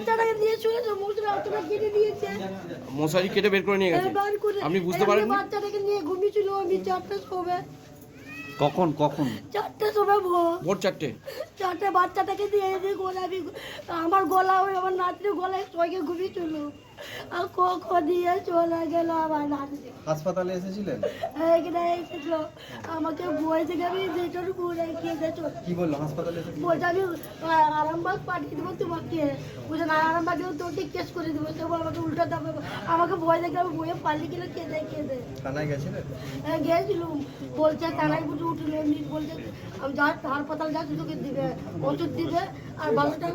বাচ্চাটাকে নিয়ে চলেছে, মশারি কেটে বের করে নিয়ে গেছে। আপনি বুঝতে পারেন? বাচ্চাটাকে নিয়ে ঘুমিয়েছিল আমি 4টার সময়। কখন 4টার সময় ভোর 4টে। 4টে বাচ্চাটাকে দিয়ে গলা আমার গলা ওই আমার নাতির গলায় সঙ্গে ঘুমিয়েছিল আর দিয়ে চলে গেল আমার নাতি। হাসপাতালে এসেছিলেন? এখানে এসেছিল আমাকে বই থেকে আমি যেটার ঘুরে খেয়েছো। কি বললো হাসপাতালে এসে? বলছে আমি আরামবাগ পাঠিয়ে দেবো তোমাকে, বলছে না আরামবাগেও তোকে কেস করে দেবো। তো আমাকে উল্টা দাবে, আমাকে ভয় দেখে আমি বইয়ে পালিয়ে গেলে কেঁদে। থানায় গেছিলেন? হ্যাঁ গিয়েছিলাম, বলছে থানায় বুঝে উঠলো এমনি বলছে আমি যা হাসপাতাল যাচ্ছি তোকে দিবে ওষুধ দিবে আর ভালোটা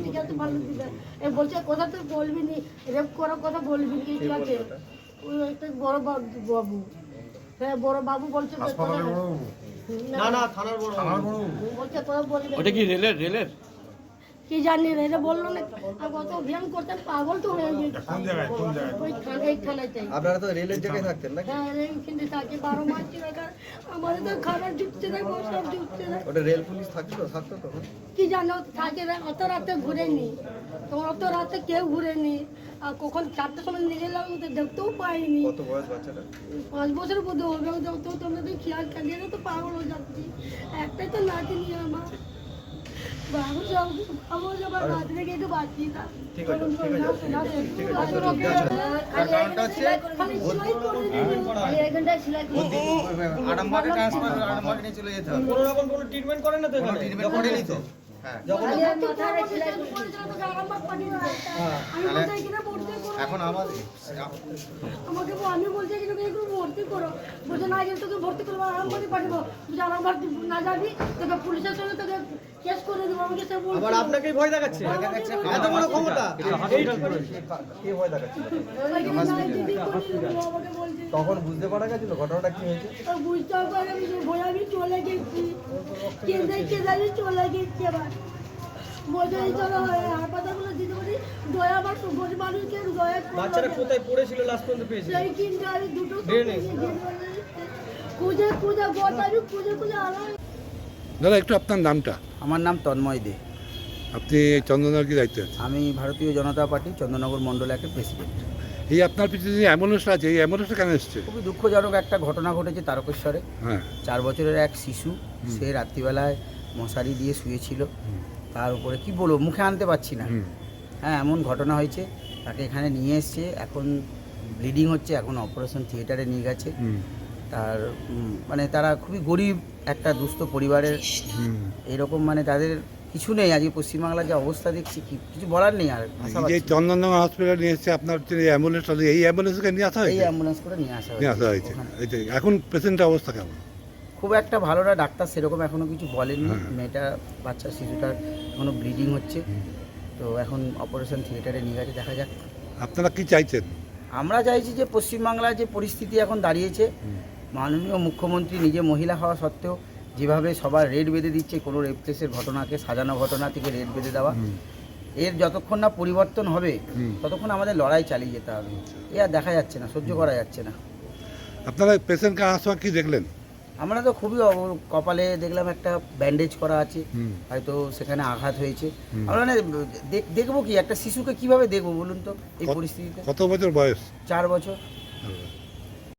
ঠিক আছে ভালো দিবে। বলছে কথা তো বলবি নি, রেপ করার কথা বলবি নি, ঠিক আছে। ওই একটা বড় বাবু, হ্যাঁ বড় বাবু বলছে না থানার বড় বলছে কথা বলবে। ওটা কি রেলের? কি জানি রে বললো না আর কত অভিযান করতেন, পাগল তো হয়ে গেছে। ওই থানায় চাই। আপনারা তো রেলের জায়গায় থাকতেন নাকি? হ্যাঁ রেল কিন্তু থাকে 12 মাস টাকার, আমাদের তো খাবার ঢুকছে না, সব ঢুকছে না। ওটা রেল পুলিশ থাকতো তখন? কি জানো থাকে না, অত রাতে ঘুরেনি, তোমার অত রাতে কেউ ঘুরেনি। আর কখন 4টার সময় নিয়ে এলাম তো দেখতেও পাইনি। কত বয়স বাচ্চাটা? 5 বছরের মধ্যে হবে, দেখতেও তোমরা তো খেয়াল কাটিয়ে তো পাগল হয়ে যাচ্ছি। একটাই তো নাতি নিয়ে আমার বাবু সব আমার যাবার নাতি থেকে একটু বাঁচিয়ে দাও। ঠিক আছে কারণটা হচ্ছে আরামবাগে ট্রান্সফার, আরামবাগে নিয়ে চলে যেতে হবে। কোনো রকম কোনো ট্রিটমেন্ট করেন না তো এখানে? ট্রিটমেন্ট করেনি তো? হ্যাঁ এখন আমাদের আমাকে আমি বলছি এগুলোকে একটু ভর্তি করো, বলছে না গেলে তোকে ভর্তি করবো আরামবাগে পাঠাবো, বলছে আরামবাগ না যাবি তোকে পুলিশের সঙ্গে তোকে কেস করে দেবো। আমাকে সে বলছে আবার আপনাকেই ভয় দেখাচ্ছে, এত বড় ক্ষমতা। কে ভয় দেখাচ্ছিল? আমাকে বলছে তখন বুঝতে পারা গেছিল ঘটনাটা কি হয়েছে? বুঝতে পারে আমি ভয় আমি চলে গেছি, কেঁদে আমি চলে গেছি। আবার বলছে এই চলো হাসপাতালগুলো দিতে পারি, দয়া আমার গরিব মানুষকে দয়া বাচ্চারা কোথায় পড়েছিল লাস্ট পর্যন্ত পেয়েছিল? সেই কিনতে আমি দুটো ড্রেনে। খুঁজে গোটা আমি খুঁজে আলাম। দাদা একটু আপনার নামটা? আমার নাম তন্ময় দে। আপনি চন্দননগর কি দায়িত্বে আছেন? আমি ভারতীয় জনতা পার্টি চন্দননগর মণ্ডল 1-এর প্রেসিডেন্ট। এই আপনার পিছনে যে অ্যাম্বুলেন্সটা আছে, এই অ্যাম্বুলেন্সটা কেন এসছে? খুবই দুঃখজনক একটা ঘটনা ঘটেছে তারকেশ্বরে। হ্যাঁ 4 বছরের এক শিশু, সে রাত্রিবেলায় মশারি দিয়ে শুয়েছিল, তার উপরে কি বলবো মুখে আনতে পারছি না। হ্যাঁ এমন ঘটনা হয়েছে, তাকে এখানে নিয়ে এসছে, এখন ব্লিডিং হচ্ছে, এখন অপারেশন থিয়েটারে নিয়ে গেছে। তার মানে তারা খুবই গরিব একটা দুস্থ পরিবারের, এরকম মানে তাদের কিছু নেই। আজকে পশ্চিমবাংলার যে অবস্থা দেখছি কিছু বলার নেই। আর যে চন্দননগর হসপিটালে নিয়ে এসছে আপনার যে অ্যাম্বুলেন্সটা, এই অ্যাম্বুলেন্সকে নিয়ে আসা এই হয়েছে? অ্যাম্বুলেন্স করে নিয়ে আসা হয়েছে। এইটাই এখন পেশেন্টের অবস্থা কেমন? খুব একটা ভালো না, ডাক্তার সেরকম এখনো কিছু বলেননি। মেয়েটা বাচ্চা শিশুটার এখনো ব্লিডিং হচ্ছে, তো এখন অপারেশন থিয়েটারে নিয়ে গেছে, দেখা যাক। আপনারা কি চাইছেন? আমরা চাইছি যে পশ্চিমবাংলার যে পরিস্থিতি এখন দাঁড়িয়েছে, মাননীয় মুখ্যমন্ত্রী নিজে মহিলা হওয়া সত্ত্বেও যেভাবে সবার রেড বেঁধে দিচ্ছে, কোনো রেপ কেসের ঘটনাকে সাজানো ঘটনা থেকে রেড বেঁধে দেওয়া, এর যতক্ষণ না পরিবর্তন হবে ততক্ষণ আমাদের লড়াই চালিয়ে যেতে হবে। এ আর দেখা যাচ্ছে না, সহ্য করা যাচ্ছে না। আপনারা পেশেন্টকে আসার সময় কী দেখলেন? আমরা তো খুবই কপালে দেখলাম একটা ব্যান্ডেজ করা আছে, হয়তো সেখানে আঘাত হয়েছে। আমরা মানে দেখবো কি একটা শিশুকে কিভাবে দেখবো বলুন তো এই পরিস্থিতিতে? কত বছর বয়স? 4 বছর।